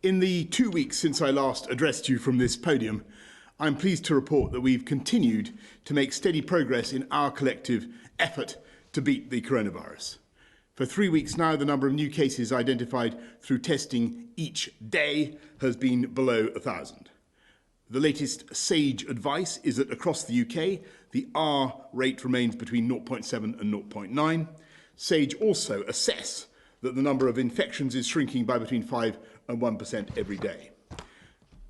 In the 2 weeks since I last addressed you from this podium, I'm pleased to report that we've continued to make steady progress in our collective effort to beat the coronavirus. For 3 weeks now, the number of new cases identified through testing each day has been below 1,000. The latest SAGE advice is that across the UK, the R rate remains between 0.7 and 0.9. SAGE also assess that the number of infections is shrinking by between 5 and 1% every day.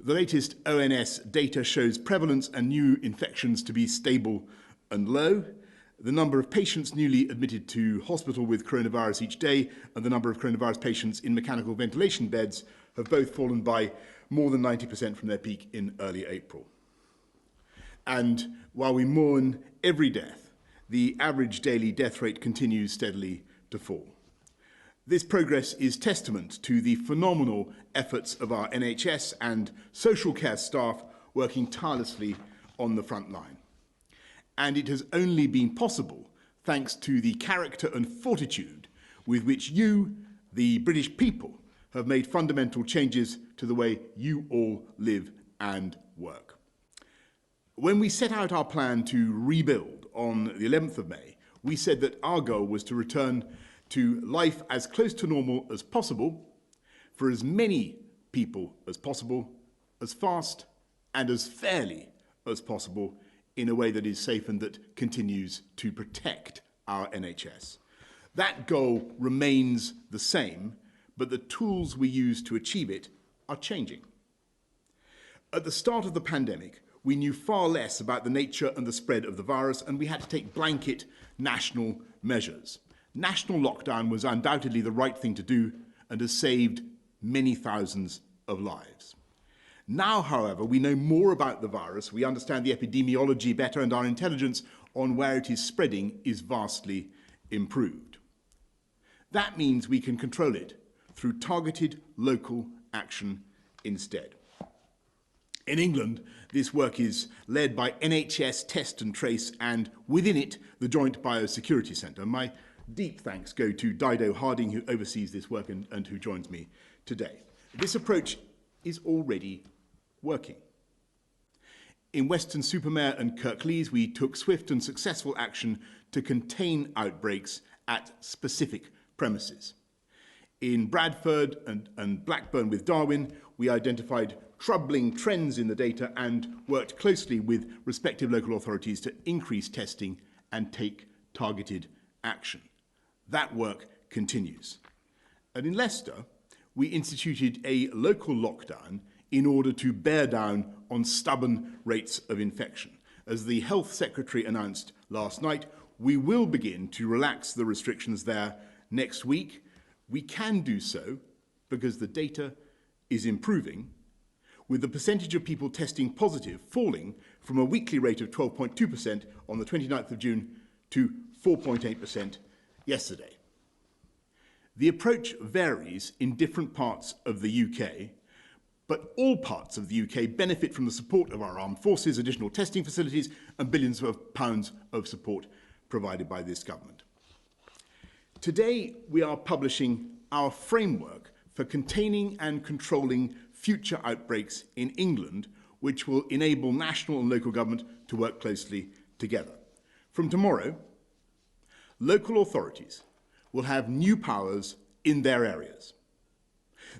The latest ONS data shows prevalence and new infections to be stable and low. The number of patients newly admitted to hospital with coronavirus each day and the number of coronavirus patients in mechanical ventilation beds have both fallen by more than 90% from their peak in early April. And while we mourn every death, the average daily death rate continues steadily to fall. This progress is testament to the phenomenal efforts of our NHS and social care staff working tirelessly on the front line. And it has only been possible thanks to the character and fortitude with which you, the British people, have made fundamental changes to the way you all live and work. When we set out our plan to rebuild on the 11th of May, we said that our goal was to return to life as close to normal as possible for as many people as possible, as fast and as fairly as possible, in a way that is safe and that continues to protect our NHS. That goal remains the same, but the tools we use to achieve it are changing. At the start of the pandemic, we knew far less about the nature and the spread of the virus, and we had to take blanket national measures. National lockdown was undoubtedly the right thing to do and has saved many thousands of lives. Now, however, we know more about the virus, we understand the epidemiology better, and our intelligence on where it is spreading is vastly improved. That means we can control it through targeted local action instead. In England, this work is led by NHS Test and Trace and, within it, the Joint Biosecurity Centre. My deep thanks go to Dido Harding, who oversees this work and who joins me today. This approach is already working. In Weston-super-Mare and Kirklees, we took swift and successful action to contain outbreaks at specific premises. In Bradford and Blackburn with Darwin, we identified troubling trends in the data and worked closely with respective local authorities to increase testing and take targeted action. That work continues. And in Leicester, we instituted a local lockdown in order to bear down on stubborn rates of infection. As the Health Secretary announced last night, we will begin to relax the restrictions there next week. We can do so because the data is improving, with the percentage of people testing positive falling from a weekly rate of 12.2% on the 29th of June to 4.8% yesterday. The approach varies in different parts of the UK, but all parts of the UK benefit from the support of our armed forces, additional testing facilities, and billions of pounds of support provided by this government. Today, we are publishing our framework for containing and controlling future outbreaks in England, which will enable national and local government to work closely together. From tomorrow, local authorities will have new powers in their areas.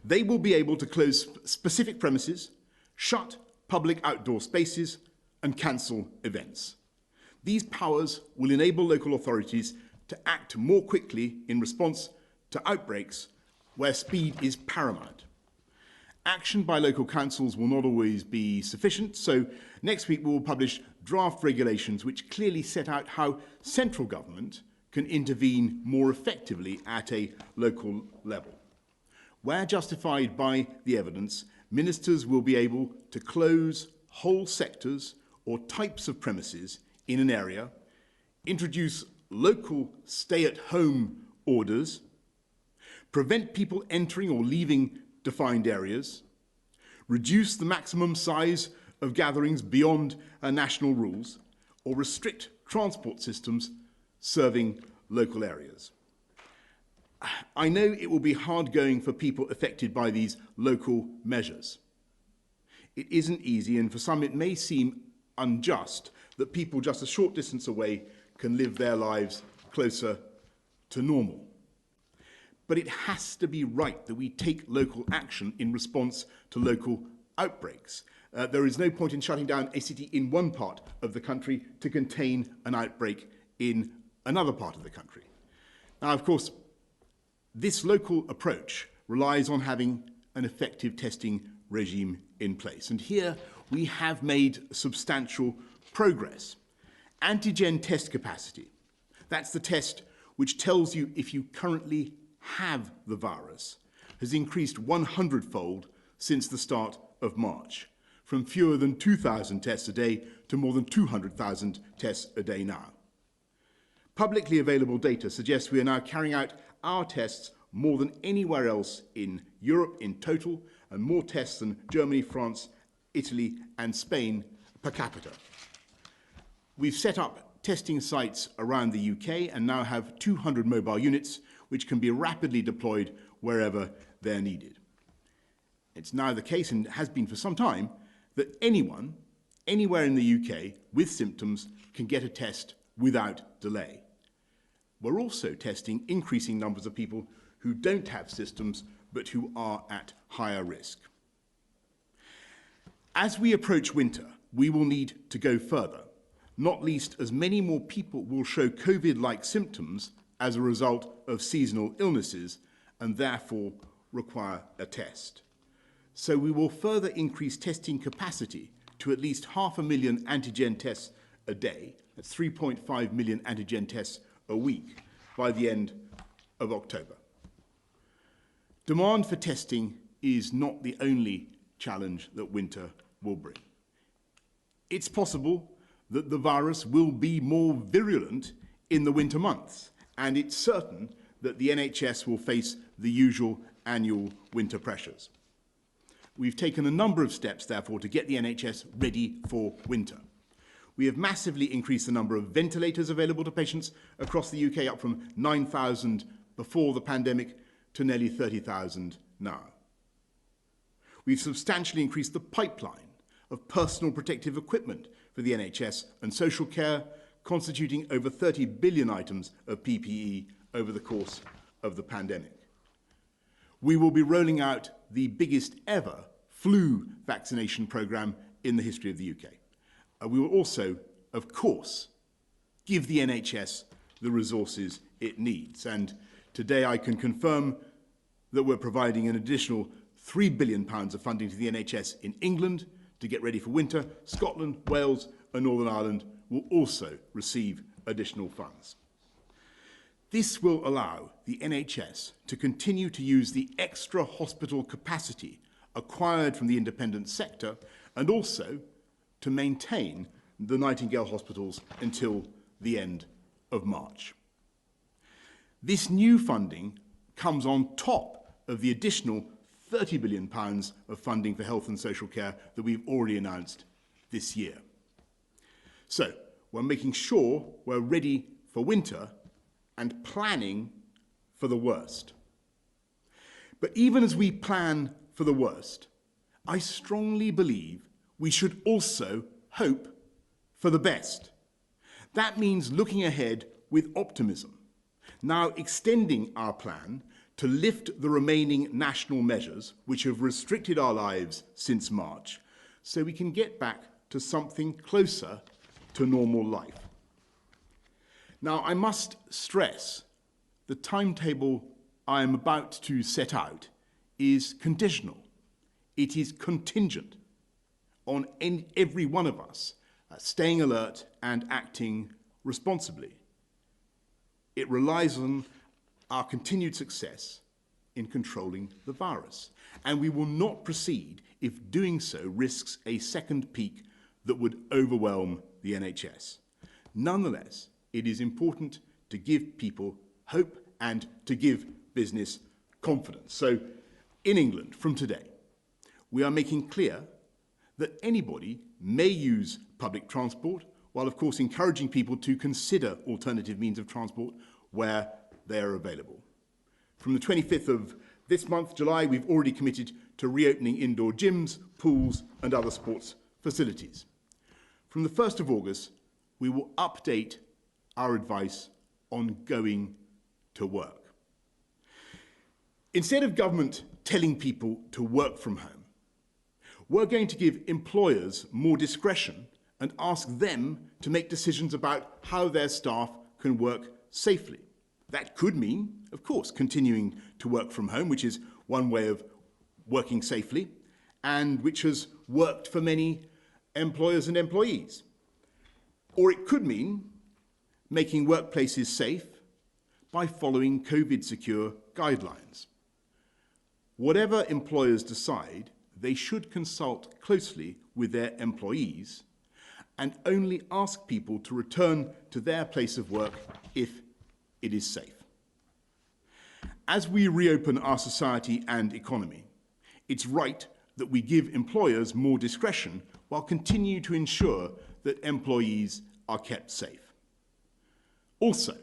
They will be able to close specific premises, shut public outdoor spaces, and cancel events. These powers will enable local authorities to act more quickly in response to outbreaks where speed is paramount. Action by local councils will not always be sufficient, so next week we will publish draft regulations which clearly set out how central government can intervene more effectively at a local level. Where justified by the evidence, ministers will be able to close whole sectors or types of premises in an area, introduce local stay-at-home orders, prevent people entering or leaving defined areas, reduce the maximum size of gatherings beyond national rules, or restrict transport systems serving local areas. I know it will be hard going for people affected by these local measures. It isn't easy, and for some it may seem unjust that people just a short distance away can live their lives closer to normal. But it has to be right that we take local action in response to local outbreaks. There is no point in shutting down a city in one part of the country to contain an outbreak in another part of the country. Now, of course, this local approach relies on having an effective testing regime in place. And here we have made substantial progress. Antigen test capacity, that's the test which tells you if you currently have the virus, has increased 100-fold since the start of March, from fewer than 2,000 tests a day to more than 200,000 tests a day now. Publicly available data suggests we are now carrying out our tests more than anywhere else in Europe in total, and more tests than Germany, France, Italy, and Spain per capita. We've set up testing sites around the UK and now have 200 mobile units which can be rapidly deployed wherever they're needed. It's now the case, and has been for some time, that anyone, anywhere in the UK with symptoms can get a test without delay. We're also testing increasing numbers of people who don't have symptoms but who are at higher risk. As we approach winter, we will need to go further, not least as many more people will show COVID-like symptoms as a result of seasonal illnesses and therefore require a test. So we will further increase testing capacity to at least 500,000 antigen tests a day, that's 3.5 million antigen tests a week, by the end of October. Demand for testing is not the only challenge that winter will bring. It's possible that the virus will be more virulent in the winter months, and it's certain that the NHS will face the usual annual winter pressures. We've taken a number of steps, therefore, to get the NHS ready for winter. We have massively increased the number of ventilators available to patients across the UK, up from 9,000 before the pandemic to nearly 30,000 now. We've substantially increased the pipeline of personal protective equipment for the NHS and social care, constituting over 30 billion items of PPE over the course of the pandemic. We will be rolling out the biggest ever flu vaccination programme in the history of the UK. We will also, of course, give the NHS the resources it needs. And today I can confirm that we're providing an additional £3 billion of funding to the NHS in England to get ready for winter. Scotland, Wales and Northern Ireland will also receive additional funds. This will allow the NHS to continue to use the extra hospital capacity acquired from the independent sector and also to maintain the Nightingale hospitals until the end of March. This new funding comes on top of the additional £30 billion of funding for health and social care that we've already announced this year. So we're making sure we're ready for winter and planning for the worst. But even as we plan for the worst, I strongly believe we should also hope for the best. That means looking ahead with optimism, now extending our plan to lift the remaining national measures which have restricted our lives since March, so we can get back to something closer to normal life. Now, I must stress the timetable I am about to set out is conditional. It is contingent on every one of us staying alert and acting responsibly. It relies on our continued success in controlling the virus, and we will not proceed if doing so risks a second peak that would overwhelm the NHS. Nonetheless, it is important to give people hope and to give business confidence. So, in England, from today, we are making clear that anybody may use public transport, while of course encouraging people to consider alternative means of transport where they are available. From the 25th of this month, July, we've already committed to reopening indoor gyms, pools and other sports facilities. From the 1st of August, we will update our advice on going to work. Instead of government telling people to work from home, we're going to give employers more discretion and ask them to make decisions about how their staff can work safely. That could mean, of course, continuing to work from home, which is one way of working safely, and which has worked for many employers and employees. Or it could mean making workplaces safe by following COVID-secure guidelines. Whatever employers decide, they should consult closely with their employees and only ask people to return to their place of work if it is safe. As we reopen our society and economy, it's right that we give employers more discretion while continuing to ensure that employees are kept safe. Also,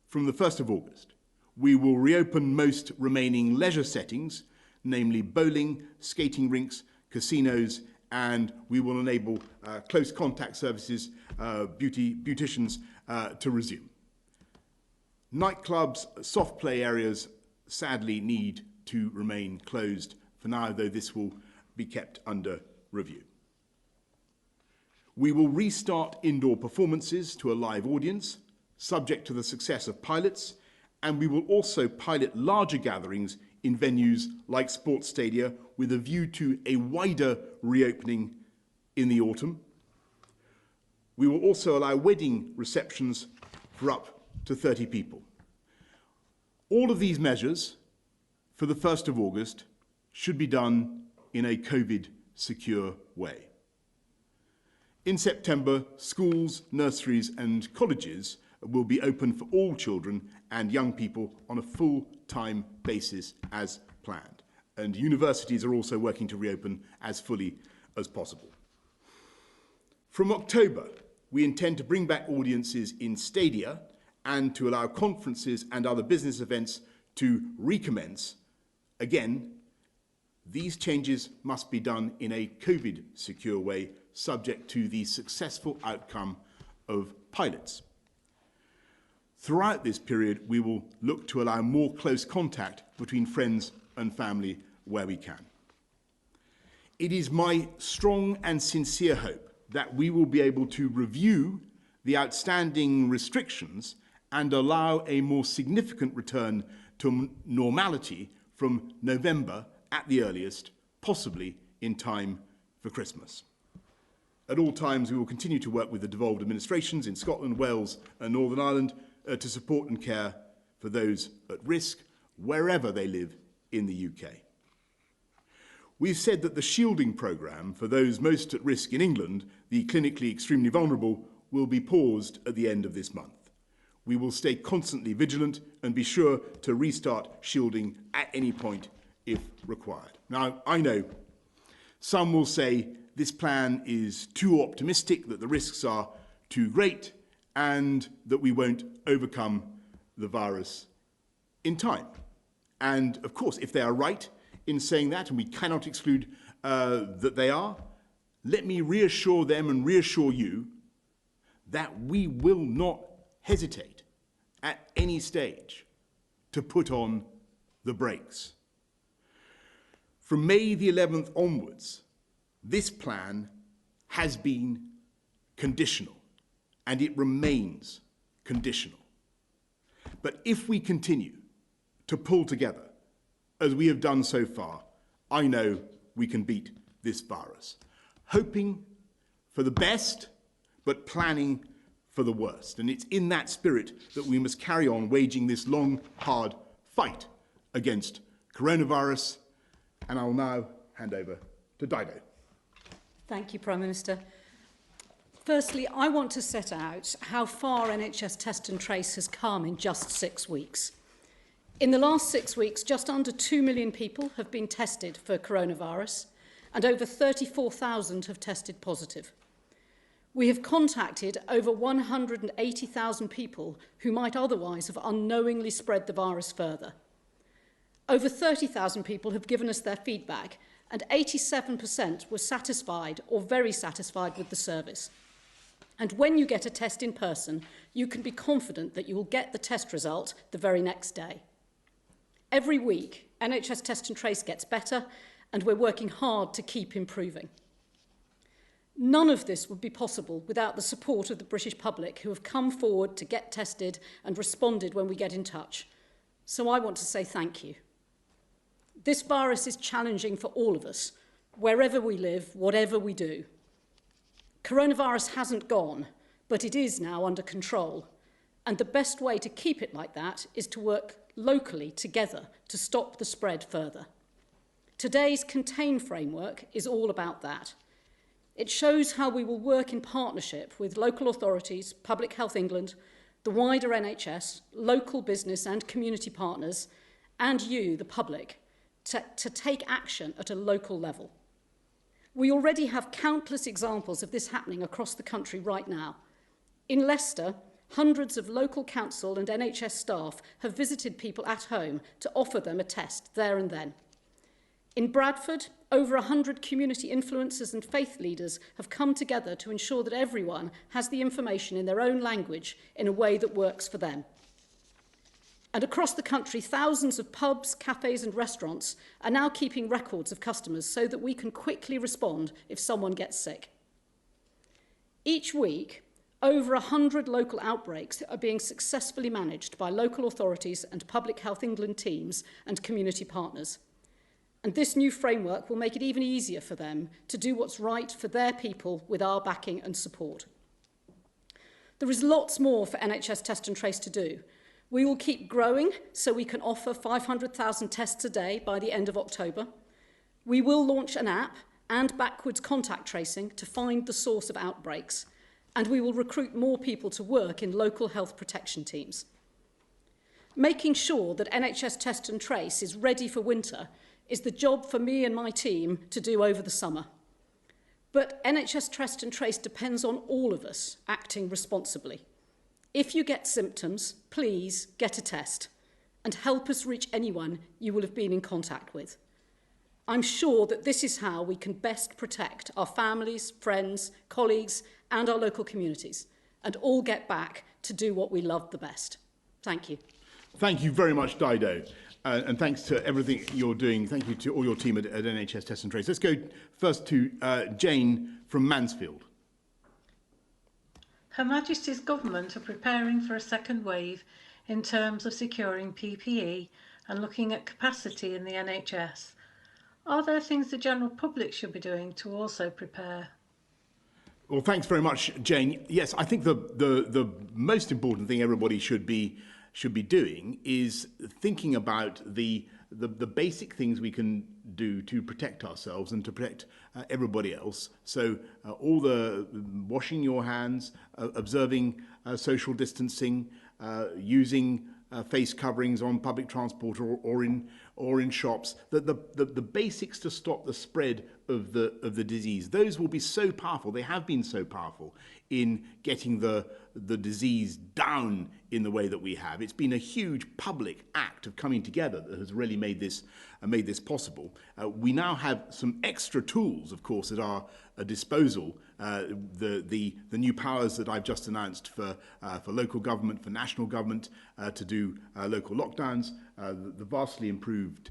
from the 1st of August, we will reopen most remaining leisure settings, namely bowling, skating rinks, casinos, and we will enable close contact services, beauticians to resume. Nightclubs, soft play areas sadly need to remain closed for now, though this will be kept under review. We will restart indoor performances to a live audience, subject to the success of pilots, and we will also pilot larger gatherings in venues like sports stadia with a view to a wider reopening in the autumn. We will also allow wedding receptions for up to 30 people. All of these measures for the 1st of August should be done in a COVID-secure way. In September, schools, nurseries and colleges will be open for all children and young people on a full-time basis as planned. And universities are also working to reopen as fully as possible. From October, we intend to bring back audiences in stadia and to allow conferences and other business events to recommence. Again, these changes must be done in a COVID-secure way, subject to the successful outcome of pilots. Throughout this period, we will look to allow more close contact between friends and family where we can. It is my strong and sincere hope that we will be able to review the outstanding restrictions and allow a more significant return to normality from November at the earliest, possibly in time for Christmas. At all times, we will continue to work with the devolved administrations in Scotland, Wales and Northern Ireland to support and care for those at risk, wherever they live in the UK. We've said that the shielding programme for those most at risk in England, the clinically extremely vulnerable, will be paused at the end of this month. We will stay constantly vigilant and be sure to restart shielding at any point if required. Now, I know some will say this plan is too optimistic, that the risks are too great, and that we won't overcome the virus in time. And of course, if they are right in saying that, and we cannot exclude that they are, let me reassure them and reassure you that we will not hesitate at any stage to put on the brakes. From May the 11th onwards, this plan has been conditional, and it remains conditional. But if we continue to pull together, as we have done so far, I know we can beat this virus. Hoping for the best, but planning for the worst. And it's in that spirit that we must carry on waging this long, hard fight against coronavirus. And I will now hand over to Dido. Thank you, Prime Minister. Firstly, I want to set out how far NHS Test and Trace has come in just 6 weeks. In the last 6 weeks, just under 2 million people have been tested for coronavirus, and over 34,000 have tested positive. We have contacted over 180,000 people who might otherwise have unknowingly spread the virus further. Over 30,000 people have given us their feedback, and 87% were satisfied or very satisfied with the service. And when you get a test in person, you can be confident that you will get the test result the very next day. Every week, NHS Test and Trace gets better, and we're working hard to keep improving. None of this would be possible without the support of the British public, who have come forward to get tested and responded when we get in touch. So I want to say thank you. This virus is challenging for all of us, wherever we live, whatever we do. Coronavirus hasn't gone, but it is now under control. And the best way to keep it like that is to work locally together to stop the spread further. Today's Contain framework is all about that. It shows how we will work in partnership with local authorities, Public Health England, the wider NHS, local business and community partners, and you, the public, to take action at a local level. We already have countless examples of this happening across the country right now. In Leicester, hundreds of local council and NHS staff have visited people at home to offer them a test there and then. In Bradford, over 100 community influencers and faith leaders have come together to ensure that everyone has the information in their own language in a way that works for them. And across the country, thousands of pubs, cafes and restaurants are now keeping records of customers so that we can quickly respond if someone gets sick. Each week, over 100 local outbreaks are being successfully managed by local authorities and Public Health England teams and community partners. And this new framework will make it even easier for them to do what's right for their people with our backing and support. There is lots more for NHS Test and Trace to do. We will keep growing so we can offer 500,000 tests a day by the end of October. We will launch an app and backwards contact tracing to find the source of outbreaks. And we will recruit more people to work in local health protection teams. Making sure that NHS Test and Trace is ready for winter is the job for me and my team to do over the summer. But NHS Test and Trace depends on all of us acting responsibly. If you get symptoms, please get a test and help us reach anyone you will have been in contact with. I'm sure that this is how we can best protect our families, friends, colleagues, and our local communities, and all get back to do what we love the best. Thank you. Thank you very much, Dido. And thanks to everything you're doing. Thank you to all your team at NHS Test and Trace. Let's go first to Jane from Mansfield. Her Majesty's Government are preparing for a second wave in terms of securing PPE and looking at capacity in the NHS. Are there things the general public should be doing to also prepare? Well, thanks very much, Jane. Yes, I think the most important thing everybody should be doing is thinking about the basic things we can do to protect ourselves and to protect everybody else. So all the washing your hands, observing social distancing, using face coverings on public transport or in shops, the basics to stop the spread of the disease. Those will be so powerful. They have been so powerful in getting the disease down in the way that we have. It's been a huge public act of coming together that has really made this possible. We now have some extra tools, of course, at our disposal. The new powers that I've just announced for local government, for national government to do local lockdowns, the vastly improved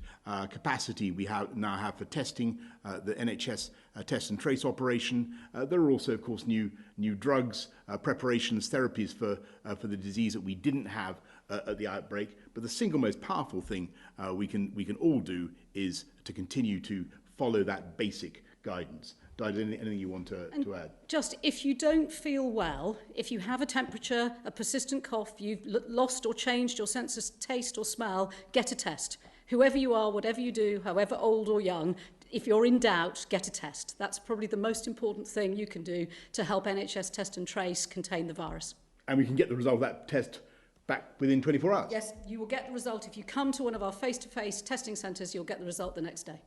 capacity we now have for testing, the NHS test and trace operation. There are also, of course, new drugs, preparations, therapies for the disease that we didn't have at the outbreak. But the single most powerful thing we can all do is to continue to follow that basic guidance. Dido, anything you want to add? Just if you don't feel well, if you have a temperature, a persistent cough, you've lost or changed your sense of taste or smell, get a test. Whoever you are, whatever you do, however old or young, if you're in doubt, get a test. That's probably the most important thing you can do to help NHS Test and Trace contain the virus. And we can get the result of that test back within 24 hours? Yes, you will get the result. If you come to one of our face-to-face testing centres, you'll get the result the next day.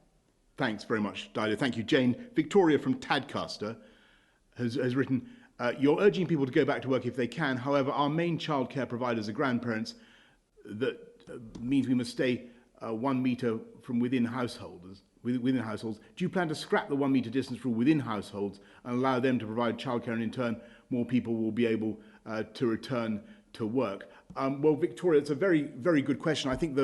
Thanks very much, Dido. Thank you, Jane. Victoria from Tadcaster has written, you're urging people to go back to work if they can. However, our main childcare providers are grandparents. That means we must stay 1 metre from within households. Within households, do you plan to scrap the 1 metre distance rule within households and allow them to provide childcare, and in turn more people will be able to return to work? Well, Victoria, it's a very, very good question. I think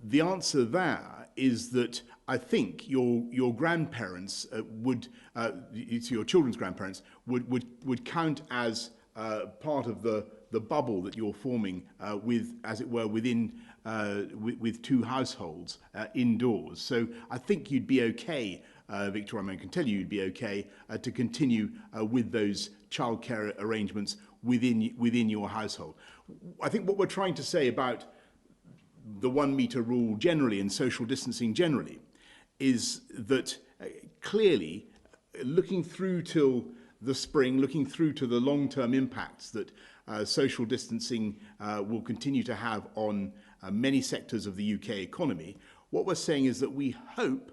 the answer there is that I think your grandparents your children's grandparents would count as part of the bubble that you're forming with, as it were, within with 2 households indoors. So I think you'd be okay, Victoria, I can tell you you'd be okay to continue with those childcare arrangements within your household. I think what we're trying to say about the 1 metre rule generally and social distancing generally is that clearly looking through till the spring, looking through to the long-term impacts that social distancing will continue to have on many sectors of the UK economy, what we're saying is that we hope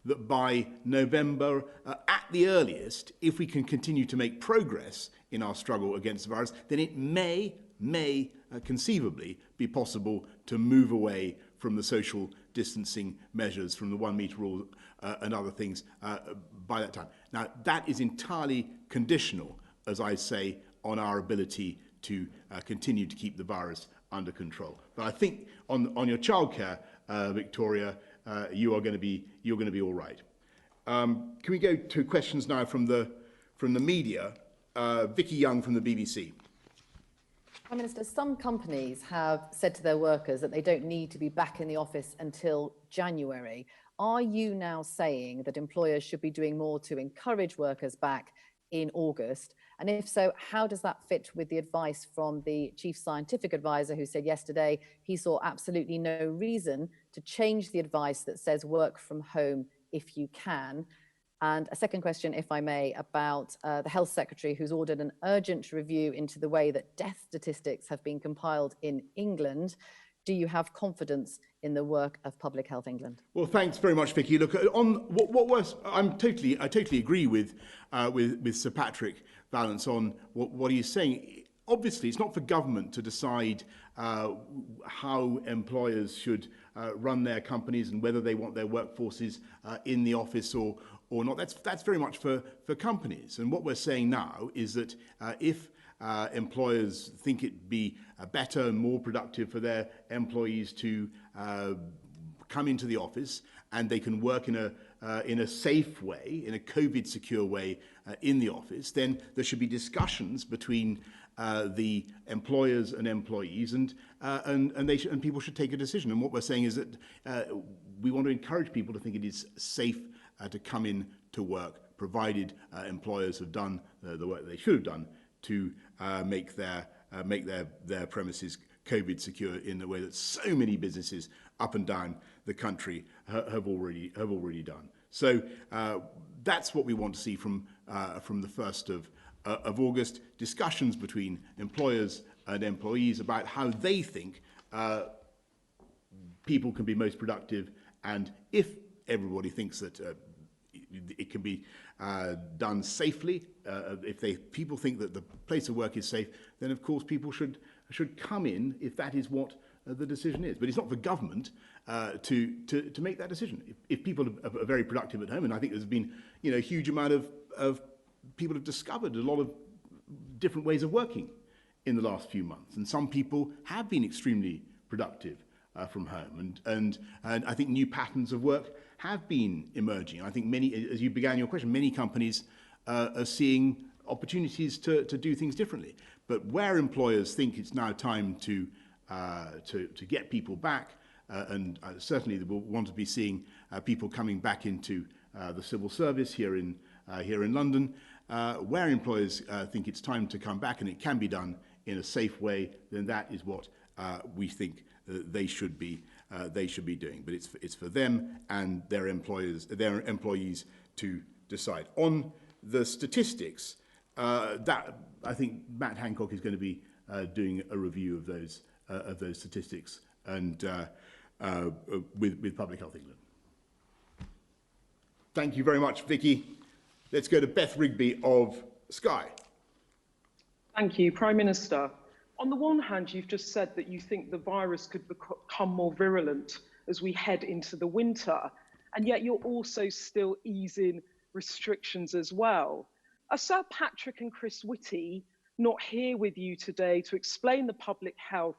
that by November, at the earliest, if we can continue to make progress in our struggle against the virus, then it may conceivably be possible to move away from the social distancing measures, from the 1 metre rule and other things by that time. Now, that is entirely conditional, as I say, on our ability to continue to keep the virus under control. But I think on your childcare, Victoria, you're going to be all right. Can we go to questions now from the media? Vicky Young from the BBC. Prime Minister, some companies have said to their workers that they don't need to be back in the office until January. Are you now saying that employers should be doing more to encourage workers back in August? And if so, how does that fit with the advice from the chief scientific advisor, who said yesterday he saw absolutely no reason to change the advice that says work from home if you can? And a second question, if I may, about the Health Secretary, who's ordered an urgent review into the way that death statistics have been compiled in England. Do you have confidence in the work of Public Health England? Well, thanks very much, Vicky. Look, on I totally agree with Sir Patrick Vallance on what he's saying. Obviously, it's not for government to decide how employers should run their companies and whether they want their workforces in the office or not. That's very much for companies. And what we're saying now is that if employers think it'd be better and more productive for their employees to come into the office and they can work in a safe way, in a COVID secure way in the office, then there should be discussions between the employers and employees, and people should take a decision. And what we're saying is that we want to encourage people to think it is safe to come in to work, provided employers have done the work they should have done to make their premises COVID secure in the way that so many businesses up and down the country have already done. So that's what we want to see from the 1st of August. Discussions between employers and employees about how they think people can be most productive, and if everybody thinks that it can be done safely, if people think that the place of work is safe, then of course people should come in if that is what the decision is. But it's not for government to make that decision. If people are very productive at home, and I think there's been a huge amount of people have discovered a lot of different ways of working in the last few months, and some people have been extremely productive from home, and I think new patterns of work have been emerging. I think many, as you began your question, many companies are seeing opportunities to do things differently. But where employers think it's now time to get people back, and certainly they will want to be seeing people coming back into the civil service here in London, where employers think it's time to come back and it can be done in a safe way, then that is what we think they should be doing. But it's for them and their employees to decide. On the statistics, that I think Matt Hancock is going to be doing a review of those statistics and with Public Health England. Thank you very much, Vicky. Let's go to Beth Rigby of Sky. Thank you, Prime Minister. On the one hand, you've just said that you think the virus could become more virulent as we head into the winter. And yet you're also still easing restrictions as well. Are Sir Patrick and Chris Whitty not here with you today to explain the public health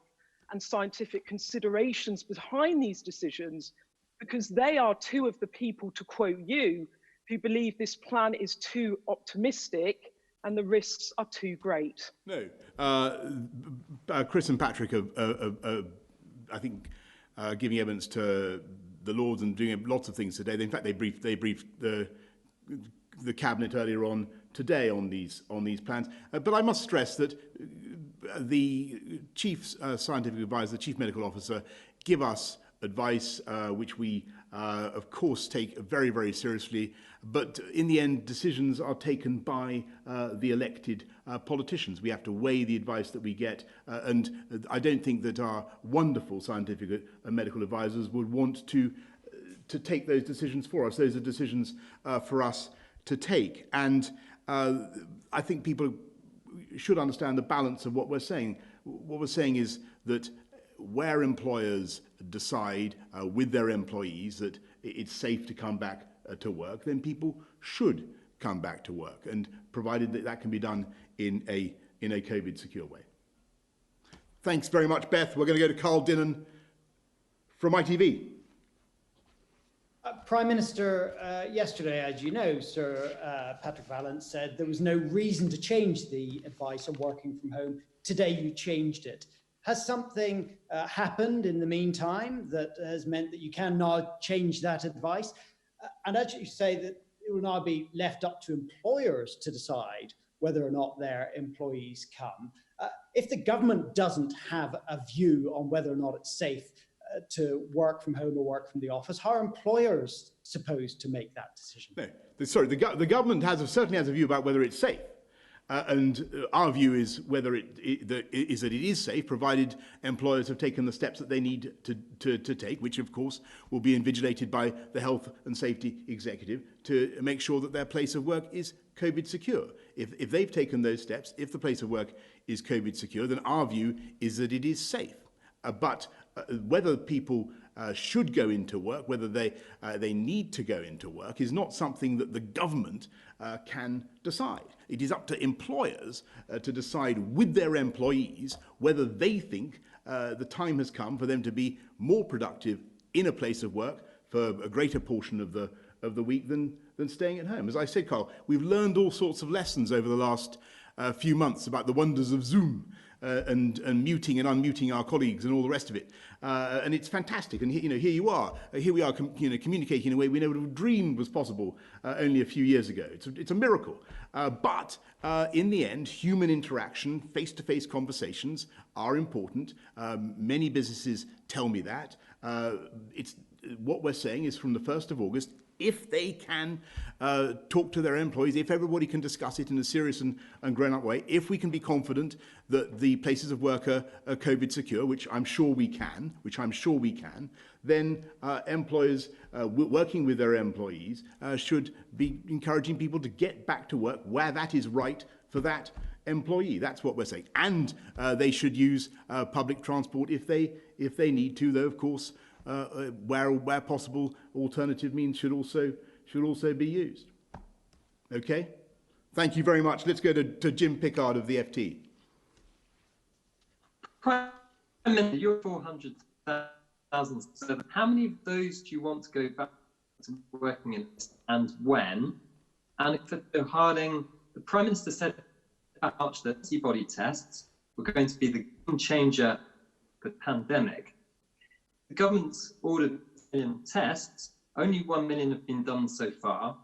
and scientific considerations behind these decisions? Because they are two of the people, to quote you, who believe this plan is too optimistic and the risks are too great. No. Chris and Patrick are I think, giving evidence to the Lords and doing lots of things today. In fact, they briefed the Cabinet earlier on today on these plans. But I must stress that the Chief Scientific Advisor, the Chief Medical Officer, give us advice which we, of course, take very, very seriously. But in the end, decisions are taken by the elected politicians. We have to weigh the advice that we get. And I don't think that our wonderful scientific and medical advisors would want to take those decisions for us. Those are decisions for us to take. And I think people should understand the balance of what we're saying. What we're saying is that where employers decide with their employees that it's safe to come back to work, then people should come back to work, and provided that that can be done in a COVID secure way. Thanks very much, Beth. We're going to go to Carl Dinnan from ITV. Prime Minister, yesterday, as you know, Sir Patrick Vallance said there was no reason to change the advice on working from home. Today you changed it. Has something happened in the meantime that has meant that you can now change that advice? And as you say, that it will now be left up to employers to decide whether or not their employees come. If the government doesn't have a view on whether or not it's safe to work from home or work from the office, how are employers supposed to make that decision? No, sorry, the government certainly has a view about whether it's safe. And our view is whether that it is safe, provided employers have taken the steps that they need to take, which of course will be invigilated by the Health and Safety Executive to make sure that their place of work is COVID secure. If they've taken those steps, if the place of work is COVID secure, then our view is that it is safe. But whether people should go into work, whether they need to go into work, is not something that the government can decide. It is up to employers to decide with their employees whether they think the time has come for them to be more productive in a place of work for a greater portion of the week than staying at home. As I said, Carl, we've learned all sorts of lessons over the last few months about the wonders of Zoom. And muting and unmuting our colleagues and all the rest of it, and it's fantastic. And here we are, communicating in a way we never would have dreamed was possible only a few years ago. It's a miracle. But in the end, human interaction, face-to-face conversations are important. Many businesses tell me that. It's what we're saying is from the 1st of August. If they can talk to their employees, if everybody can discuss it in a serious and grown-up way, if we can be confident that the places of work are COVID secure, which I'm sure we can, then employers working with their employees should be encouraging people to get back to work where that is right for that employee. That's what we're saying. And they should use public transport if they need to, though, of course, where possible, alternative means should also be used. Okay? Thank you very much. Let's go to Jim Pickard of the FT. You're 400,000. How many of those do you want to go back to working in, and when? And for Harding, the Prime Minister said at March that antibody tests were going to be the game changer for the pandemic. The government's ordered 1 million tests. Only 1 million have been done so far.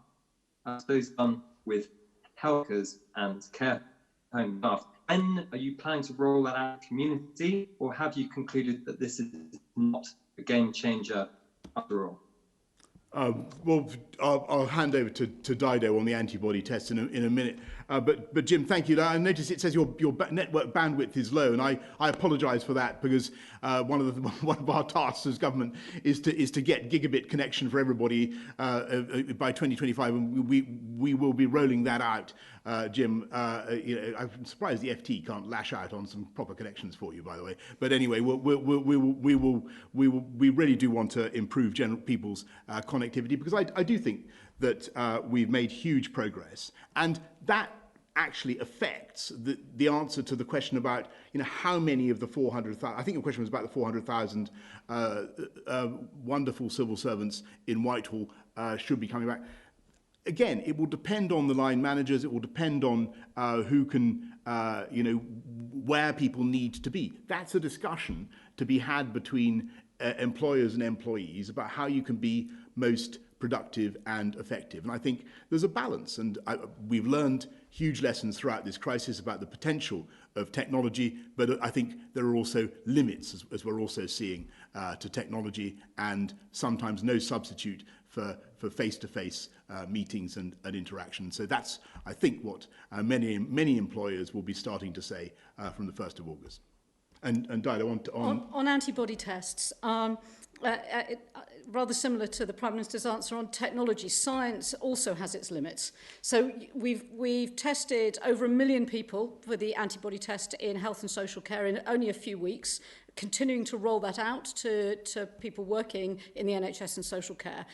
Those done with health workers and care home staff. When are you planning to roll that out in the community, or have you concluded that this is not a game changer after all? Well, I'll hand over to Dido on the antibody test in a minute. But Jim, thank you. I notice it says your network bandwidth is low, and I apologise for that, because one of our tasks as government is to get gigabit connection for everybody by 2025, and we will be rolling that out. Jim, I'm surprised the FT can't lash out on some proper connections for you, by the way. But anyway, we really do want to improve people's connectivity, because I do think that we've made huge progress, and that actually affects the answer to the question about how many of the 400,000. I think the question was about the 400,000 wonderful civil servants in Whitehall should be coming back. Again, it will depend on the line managers. It will depend on who can, where people need to be. That's a discussion to be had between employers and employees about how you can be most productive and effective. And I think there's a balance. And we've learned huge lessons throughout this crisis about the potential of technology, but I think there are also limits, as we're also seeing, to technology, and sometimes no substitute for face-to-face meetings and interaction. So that's, I think, what many employers will be starting to say from the 1st of August. And Dido, on antibody tests, rather similar to the Prime Minister's answer on technology, science also has its limits. So we've tested over 1 million people for the antibody test in health and social care in only a few weeks, continuing to roll that out to people working in the NHS and social care.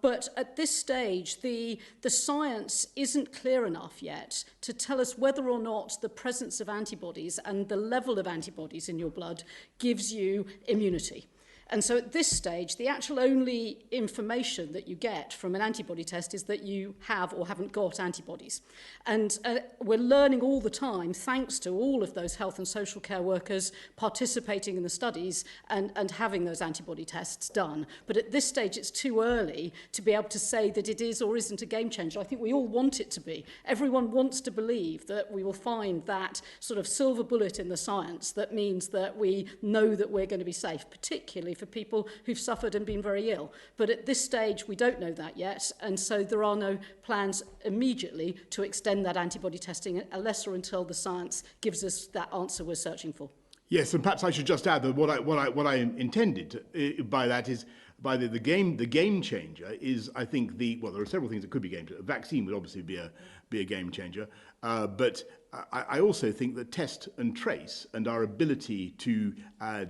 But at this stage, the science isn't clear enough yet to tell us whether or not the presence of antibodies and the level of antibodies in your blood gives you immunity. And so at this stage, the actual only information that you get from an antibody test is that you have or haven't got antibodies. And we're learning all the time, thanks to all of those health and social care workers participating in the studies and having those antibody tests done. But at this stage, it's too early to be able to say that it is or isn't a game changer. I think we all want it to be. Everyone wants to believe that we will find that sort of silver bullet in the science that means that we know that we're going to be safe, particularly for people who've suffered and been very ill. But at this stage, we don't know that yet, and so there are no plans immediately to extend that antibody testing unless or until the science gives us that answer we're searching for. Yes, and perhaps I should just add that what I intended by that is the game changer is, I think, there are several things that could be game changer. A vaccine would obviously be a game changer, but I also think that test and trace and our ability to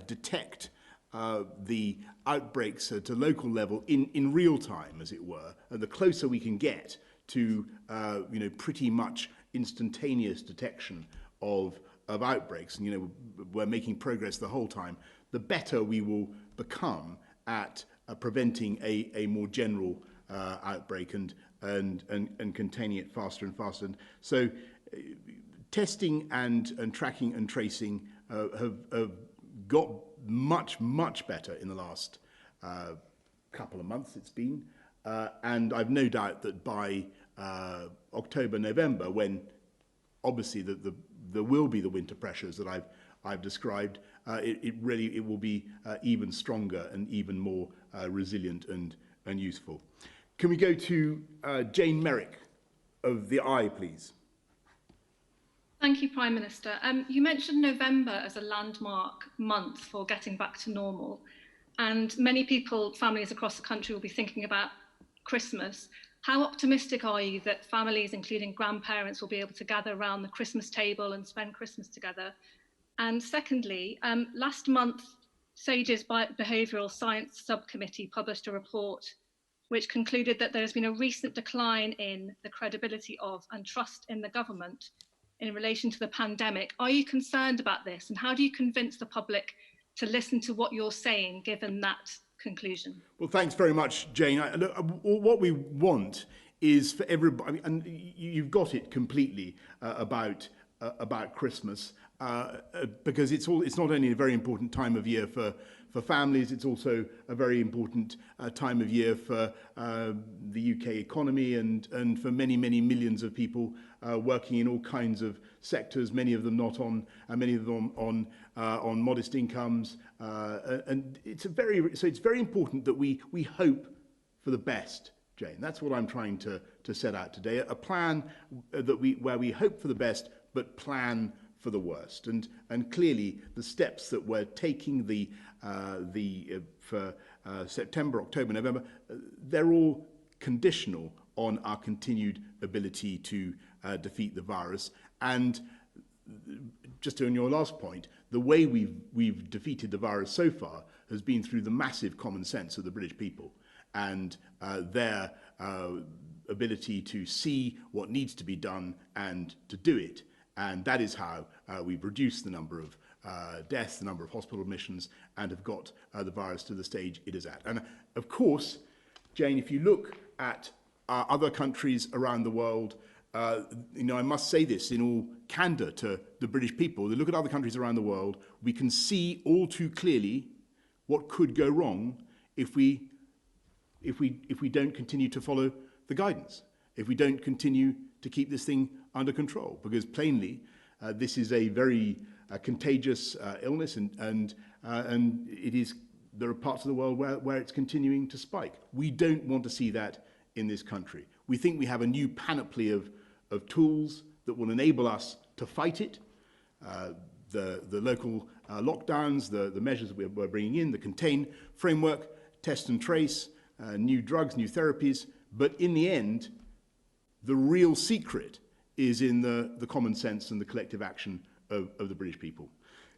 detect the outbreaks at a local level in real time, as it were, and the closer we can get to pretty much instantaneous detection of outbreaks, and we're making progress the whole time, the better we will become at preventing a more general outbreak and containing it faster and faster. And so testing and tracking and tracing have got much better in the last couple of months it's been, and I've no doubt that by October, November, when obviously there will be the winter pressures that I've described, it will be even stronger and even more resilient and useful. Can we go to Jane Merrick of the Eye, please? Thank you, Prime Minister. You mentioned November as a landmark month for getting back to normal, and many people, families across the country, will be thinking about Christmas. How optimistic are you that families, including grandparents, will be able to gather around the Christmas table and spend Christmas together? And secondly, last month, SAGE's Behavioural Science Subcommittee published a report which concluded that there has been a recent decline in the credibility of and trust in the government in relation to the pandemic. Are you concerned about this, and how do you convince the public to listen to what you're saying, given that conclusion? Well, thanks very much, Jane. What we want is for everybody, and you've got it completely about Christmas, because it's not only a very important time of year for families, it's also a very important time of year for the UK economy and for many millions of people working in all kinds of sectors, many of them on modest incomes, and it's very important that we hope for the best, Jane. That's what I'm trying to set out today. A plan where we hope for the best, but plan for the worst. And clearly, the steps that we're taking for September, October, November, they're all conditional on our continued ability to defeat the virus. And just on your last point, the way we've defeated the virus so far has been through the massive common sense of the British people and their ability to see what needs to be done and to do it. And that is how we've reduced the number of deaths, the number of hospital admissions, and have got the virus to the stage it is at. And of course, Jane, if you look at other countries around the world, I must say this in all candour to the British people. They look at other countries around the world, we can see all too clearly what could go wrong if we don't continue to follow the guidance, if we don't continue to keep this thing under control, because plainly this is a very contagious illness, and there are parts of the world where it's continuing to spike. We don't want to see that in this country. We think we have a new panoply of tools that will enable us to fight it. The local lockdowns, the measures that we're bringing in, the contain framework, test and trace, new drugs, new therapies. But in the end, the real secret is in the common sense and the collective action of the British people.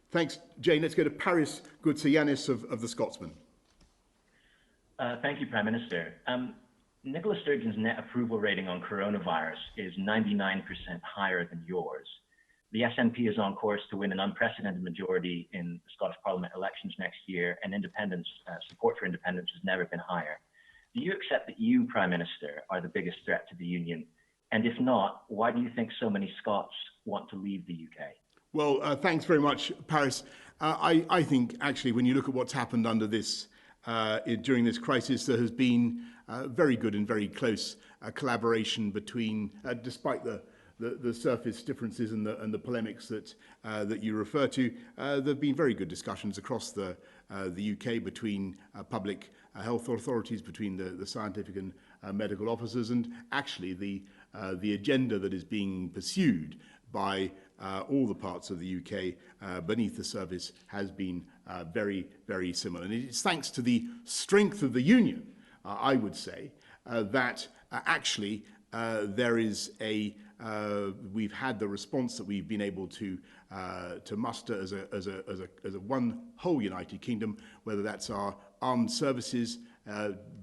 Thanks, Jane. Let's go to Paris Goutsayanis of the Scotsman. Thank you, Prime Minister. Nicola Sturgeon's net approval rating on coronavirus is 99% higher than yours. The SNP is on course to win an unprecedented majority in the Scottish Parliament elections next year, and support for independence has never been higher. Do you accept that you, Prime Minister, are the biggest threat to the Union? And if not, why do you think so many Scots want to leave the UK? Well, thanks very much, Paris. I think, actually, when you look at what's happened under this, during this crisis, there has been very good and very close collaboration between, despite the surface differences and the polemics that you refer to, there have been very good discussions across the UK between public health authorities, between the scientific and medical officers, and actually the agenda that is being pursued by all the parts of the UK beneath the surface has been very, very similar. And it's thanks to the strength of the Union, I would say, that actually there is we've had the response that we've been able to muster as a one whole United Kingdom, whether that's our armed services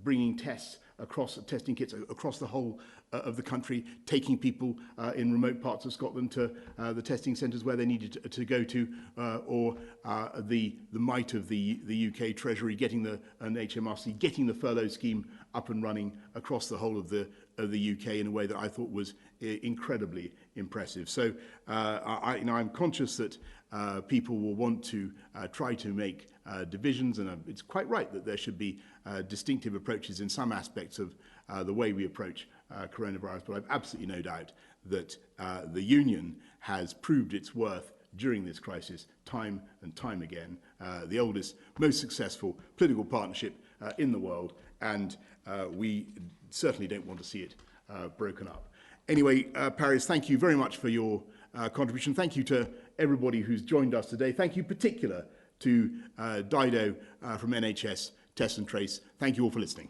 bringing testing kits across the whole of the country, taking people in remote parts of Scotland to the testing centres where they needed to go to, or the might of the UK Treasury and HMRC getting the furlough scheme up and running across the whole of the UK in a way that I thought was incredibly impressive. So I'm conscious that people will want to try to make divisions, and it's quite right that there should be distinctive approaches in some aspects of the way we approach coronavirus, but I've absolutely no doubt that the Union has proved its worth during this crisis time and time again. The oldest, most successful political partnership in the world, and we certainly don't want to see it broken up. Anyway, Paris, thank you very much for your contribution. Thank you to everybody who's joined us today. Thank you in particular to Dido from NHS Test and Trace. Thank you all for listening.